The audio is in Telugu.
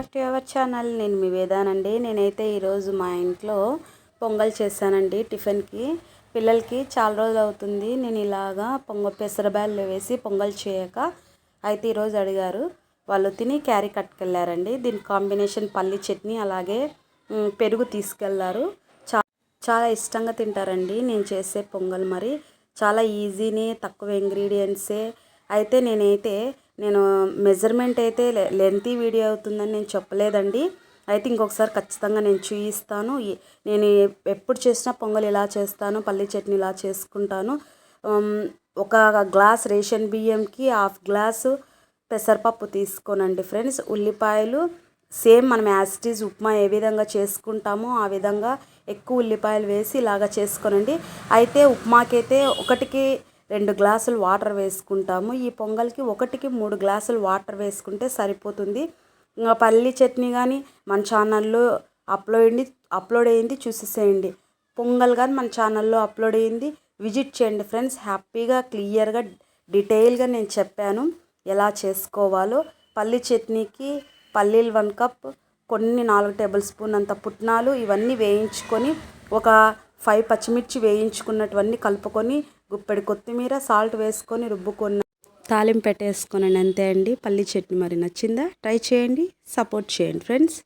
Back to our channel. నేను మీ వేదానండి. నేనైతే ఈరోజు మా ఇంట్లో పొంగల్ చేశానండి టిఫిన్కి. పిల్లలకి చాలా రోజులు అవుతుంది నేను ఇలాగా పెసరబ్యాళ్ళు వేసి పొంగల్ చేయక. అయితే ఈరోజు అడిగారు, వాళ్ళు తిని క్యారీ కట్టుకెళ్ళారండి. దీని కాంబినేషన్ పల్లి చట్నీ అలాగే పెరుగు తీసుకెళ్లారు. చాలా ఇష్టంగా తింటారండి నేను చేసే పొంగల్. మరి చాలా ఈజీని, తక్కువ ఇంగ్రీడియంట్సే. అయితే నేను మెజర్మెంట్ అయితే లెంతీ వీడియో అవుతుందని నేను చెప్పలేదండి. అయితే ఇంకొకసారి ఖచ్చితంగా నేను చూపిస్తాను. నేను ఎప్పుడు చేసినా పొంగల్ ఇలా చేస్తాను, పల్లి చట్నీ ఇలా చేసుకుంటాను. ఒక గ్లాస్ రేషన్ బియ్యంకి హాఫ్ గ్లాసు పెసరపప్పు తీసుకోనండి ఫ్రెండ్స్. ఉల్లిపాయలు సేమ్ మనం యాజ్ ఇట్ ఈజ్ ఉప్మా ఏ విధంగా చేసుకుంటామో ఆ విధంగా ఎక్కువ ఉల్లిపాయలు వేసి ఇలాగ చేసుకోనండి. అయితే ఉప్మాకైతే 1కి 2 గ్లాసులు వాటర్ వేసుకుంటాము. ఈ పొంగల్కి 1కి 3 గ్లాసులు వాటర్ వేసుకుంటే సరిపోతుంది. ఇంకా పల్లి చట్నీ కానీ మన ఛానల్లో అప్లోడ్ అయ్యింది, చూసేసేయండి. పొంగల్ కానీ మన ఛానల్లో అప్లోడ్ అయ్యింది, విజిట్ చేయండి ఫ్రెండ్స్. హ్యాపీగా క్లియర్గా డీటెయిల్గా నేను చెప్పాను ఎలా చేసుకోవాలో. పల్లి చట్నీకి పల్లీలు 1 కప్, కొన్ని 4 టేబుల్ స్పూన్ అంత పుట్నాలు ఇవన్నీ వేయించుకొని, ఒక 5 పచ్చిమిర్చి వేయించుకున్నటువన్నీ కలుపుకొని, గుప్పెడు కొత్తిమీర, సాల్ట్ వేసుకొని రుబ్బుకొని తాలింపు పెట్టేసుకోనండి. అంతే అండి పల్లి చట్నీ. మరి నచ్చిందా? ట్రై చేయండి, సపోర్ట్ చేయండి ఫ్రెండ్స్.